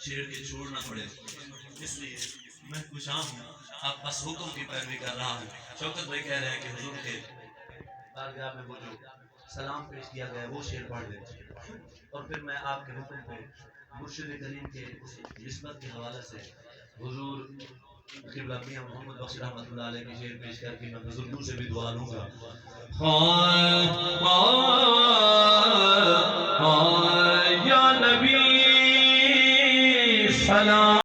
शेर के छोड़ ना पड़े, इसलिए मैं खुशा हूँ। आप बस हुक्म की पैरवी कर रहा हूँ। शौकत भाई कह रहे हैं कि हुजूर के बारगाह में वो जो सलाम पेश किया गया वो शेर पढ़ दे, और फिर मैं आपके हुक्म पे मुर्शिद करीम के उस निस्बत के हवाले से हुजूर क़िबला मियां मोहम्मद बख्श रहमतुल्लाह अलैह के शेर पेश करके मैं बुजुर्गों से भी दुआ लूँगा।